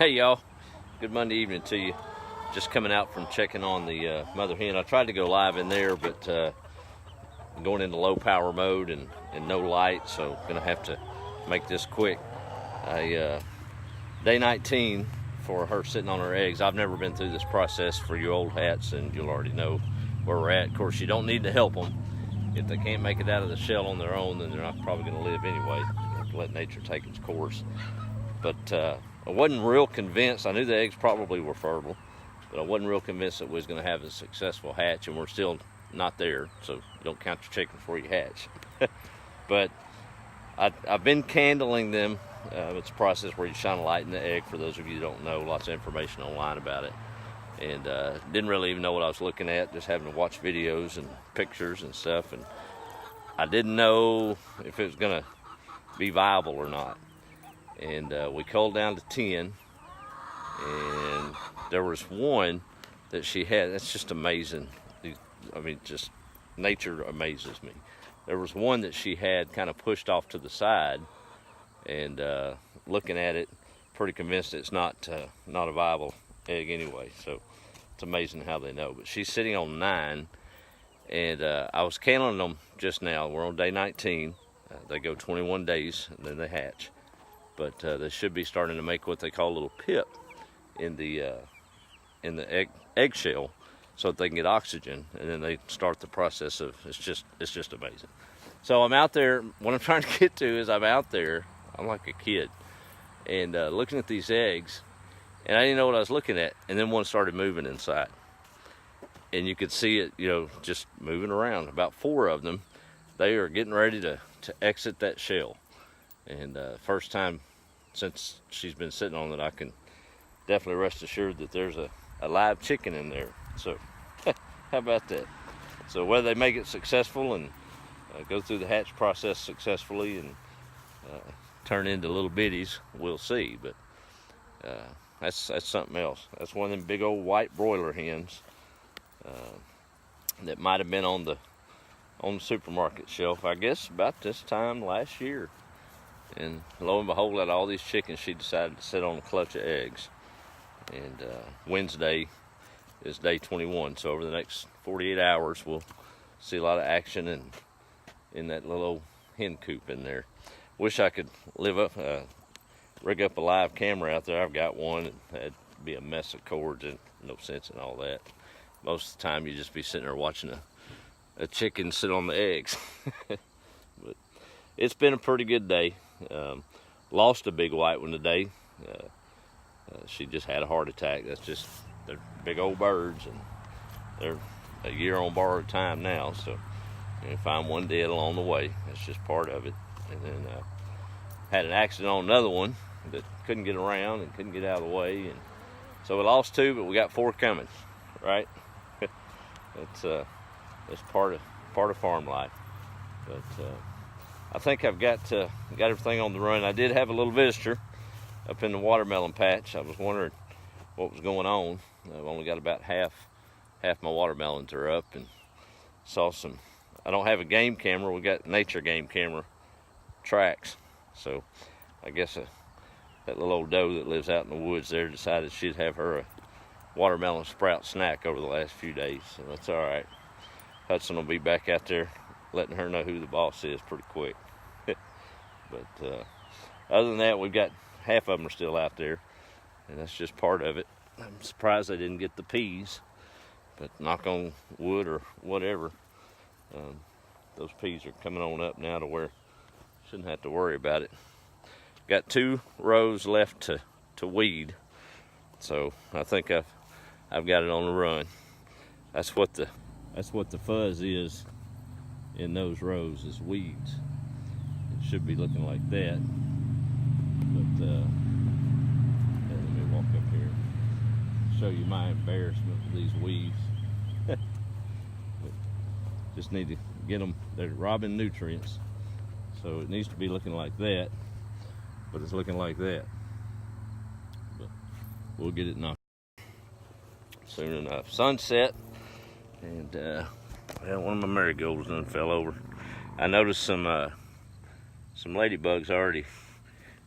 Hey y'all, good Monday evening to you. Just coming out from checking on the mother hen. I tried to go live in there, but I'm going into low power mode and no light, so gonna have to make this quick. Day 19 for her sitting on her eggs. I've never been through this process for you old hats, and you'll already know where we're at. Of course, you don't need to help them. If they can't make it out of the shell on their own, then they're not probably gonna live anyway. You have to let nature take its course. But I wasn't real convinced. I knew the eggs probably were fertile, but I wasn't real convinced that we was going to have a successful hatch, and we're still not there, so you don't count your chicken before you hatch. But I've been candling them. It's a process where you shine a light in the egg. For those of you who don't know, lots of information online about it. And didn't really even know what I was looking at, just having to watch videos and pictures and stuff. And I didn't know if it was going to be viable or not. And we culled down to 10, and there was one that she had. That's just amazing. I mean, just nature amazes me. There was one that she had kind of pushed off to the side, and looking at it, pretty convinced it's not a viable egg anyway. So it's amazing how they know. But she's sitting on 9, and I was canneling them just now. We're on day 19. They go 21 days, and then they hatch. But they should be starting to make what they call a little pip in the eggshell, so that they can get oxygen, and then they start the process of it's just amazing. So I'm out there. What I'm trying to get to is I'm out there. I'm like a kid, and looking at these eggs, and I didn't know what I was looking at, and then one started moving inside, and you could see it, just moving around. About 4 of them, they are getting ready to exit that shell, and first time since she's been sitting on it, I can definitely rest assured that there's a live chicken in there. So how about that? So whether they make it successful and go through the hatch process successfully and turn into little bitties, we'll see. But that's something else. That's one of them big old white broiler hens that might have been on the supermarket shelf, I guess, about this time last year. And lo and behold, out of all these chickens, she decided to sit on a clutch of eggs. And Wednesday is day 21, so over the next 48 hours, we'll see a lot of action in that little old hen coop in there. Wish I could rig up a live camera out there. I've got one, and that'd be a mess of cords and no sense in all that. Most of the time, you just be sitting there watching a chicken sit on the eggs. But it's been a pretty good day. Lost a big white one today. She just had a heart attack. They're big old birds, and they're a year on borrowed time now, so you find one dead along the way. That's just part of it. And then had an accident on another one that couldn't get around and couldn't get out of the way, and so we lost 2, but we got 4 coming, right? That's part of farm life. But I think I've got everything on the run. I did have a little visitor up in the watermelon patch. I was wondering what was going on. I've only got about half my watermelons are up, and saw some. I don't have a game camera. We got nature game camera tracks. So I guess that little old doe that lives out in the woods there decided she'd have her a watermelon sprout snack over the last few days. So that's all right. Hudson will be back out there letting her know who the boss is pretty quick. But other than that, we've got half of them are still out there, and that's just part of it. I'm surprised they didn't get the peas, but knock on wood or whatever, those peas are coming on up now to where shouldn't have to worry about it. Got 2 rows left to weed, so I think I've got it on the run. That's what the fuzz is in those rows, is weeds. It should be looking like that, but let me walk up here, show you my embarrassment with these weeds. Just need to get them, they're robbing nutrients, so it needs to be looking like that, but it's looking like that. But we'll get it knocked soon enough. Sunset, and one of my marigolds done fell over. I noticed some ladybugs already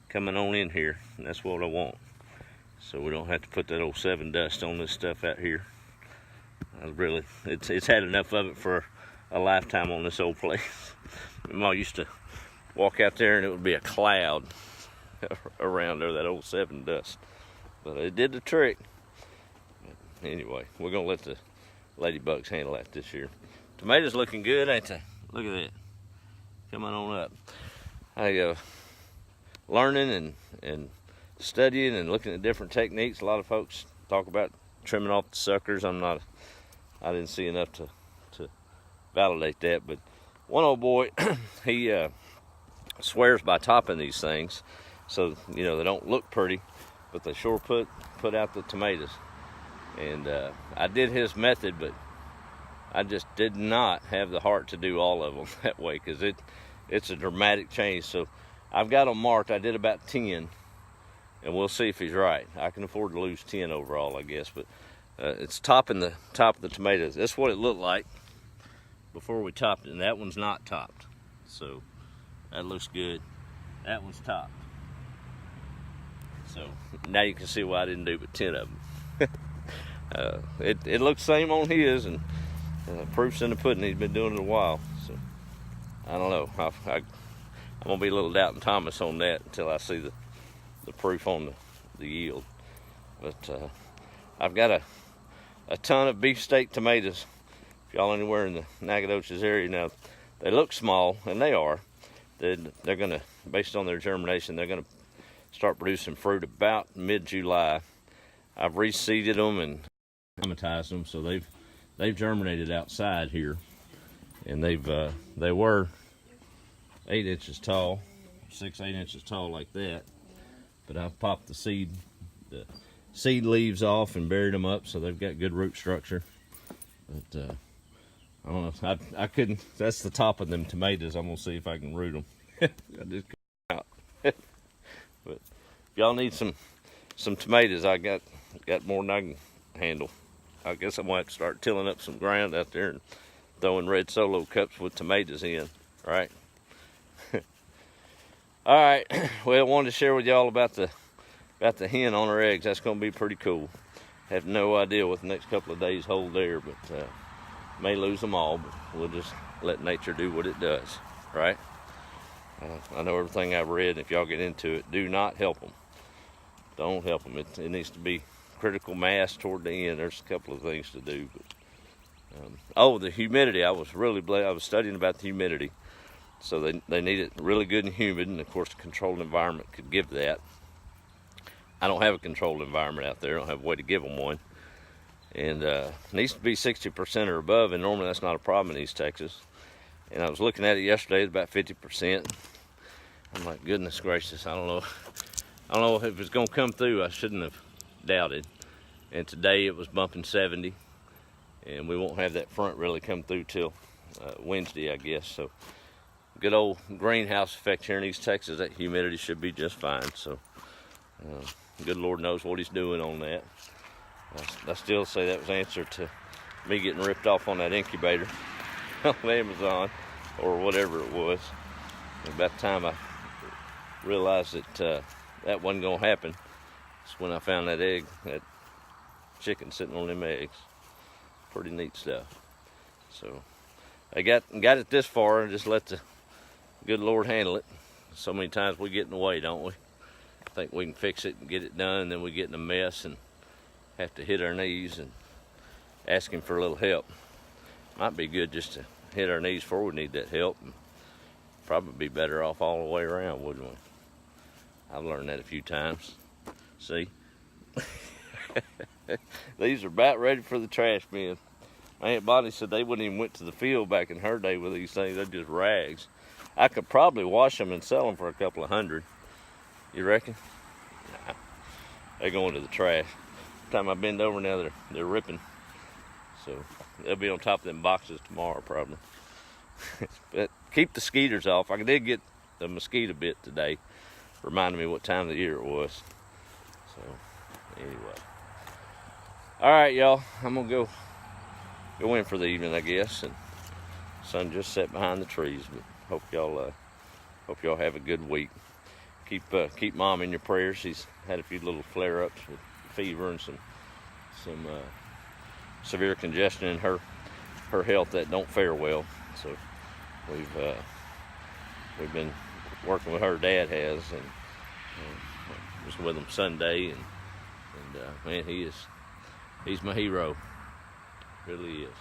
coming on in here, and that's what I want. so we don't have to put that old 7 dust on this stuff out here. It's had enough of it for a lifetime on this old place. My mom used to walk out there and it would be a cloud around there, that old 7 dust. But it did the trick. Anyway, we're gonna let the ladybugs handle that this year. Tomatoes looking good, ain't they? Look at that. Coming on up. I learning and studying and looking at different techniques. A lot of folks talk about trimming off the suckers. I didn't see enough to validate that, but one old boy, he swears by topping these things, so you know they don't look pretty, but they sure put out the tomatoes. And I did his method, but I just did not have the heart to do all of them that way, because it's a dramatic change. So I've got them marked. I did about 10, and we'll see if he's right. I can afford to lose 10 overall, I guess, but it's topping the top of the tomatoes. That's what it looked like before we topped it, and that one's not topped. So that looks good. That one's topped. So now you can see why I didn't do but 10 of them. It looks the same on his, and proof's in the pudding. He's been doing it a while, so I don't know. I'm gonna be a little doubting Thomas on that until I see the proof on the yield. But I've got a ton of beefsteak tomatoes. If y'all anywhere in the Nacogdoches area now, they look small, and they are. They're gonna, based on their germination, they're gonna start producing fruit about mid-July. I've reseeded them and acclimatized them, so they've germinated outside here, and they were 8 inches tall, 6-8 inches tall like that. But I've popped the seed leaves off and buried them up, so they've got good root structure. But I don't know. I couldn't. That's the top of them tomatoes. I'm gonna see if I can root them. I just cut out. But if y'all need some tomatoes, I got more than I can handle. I guess I'm gonna have to start tilling up some ground out there and throwing red Solo cups with tomatoes in, right? All right. Well, I wanted to share with y'all about the hen on her eggs. That's gonna be pretty cool. Have no idea what the next couple of days hold there, but may lose them all. But we'll just let nature do what it does, right? I know everything I've read. If y'all get into it, do not help them. Don't help them. It needs to be critical mass toward the end. There's a couple of things to do. But, the humidity. I was studying about the humidity. So they need it really good and humid, and of course a controlled environment could give that. I don't have a controlled environment out there. I don't have a way to give them one. And it needs to be 60% or above, and normally that's not a problem in East Texas. And I was looking at it yesterday, it's about 50%. I'm like, goodness gracious, I don't know if it's gonna come through. I shouldn't have doubted. And today it was bumping 70, and we won't have that front really come through till Wednesday, I guess. So good old greenhouse effect here in East Texas. That humidity should be just fine. So good Lord knows what he's doing on that. I still say that was the answer to me getting ripped off on that incubator on Amazon or whatever it was. And about the time I realized that that wasn't gonna happen, it's when I found that chicken sitting on them eggs. Pretty neat stuff. So I got it this far, and just let the good Lord handle it. So many times we get in the way, don't we? Think we can fix it and get it done, and then we get in a mess and have to hit our knees and ask him for a little help. Might be good just to hit our knees before we need that help, and probably be better off all the way around, wouldn't we? I've learned that a few times. See? These are about ready for the trash bin. My Aunt Bonnie said they wouldn't even went to the field back in her day with these things. They're just rags. I could probably wash them and sell them for a couple of $100. You reckon? Nah. They're going to the trash. Time I bend over now, they're ripping. So they'll be on top of them boxes tomorrow probably. But keep the skeeters off. I did get the mosquito bit today. Reminded me what time of the year it was. So anyway. All right, y'all. I'm gonna go in for the evening, I guess. And sun just set behind the trees. But hope y'all have a good week. Keep Mom in your prayers. She's had a few little flare-ups with fever and some severe congestion in her health that don't fare well. So we've been working with her. Dad has, and was with him Sunday, and man, he's my hero. Really is.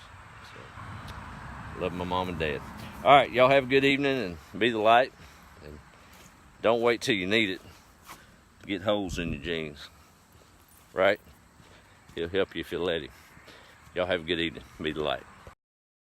So love my mom and dad. All right, y'all have a good evening and be the light. And don't wait till you need it to get holes in your jeans. Right? He'll help you if you let him. Y'all have a good evening. Be the light.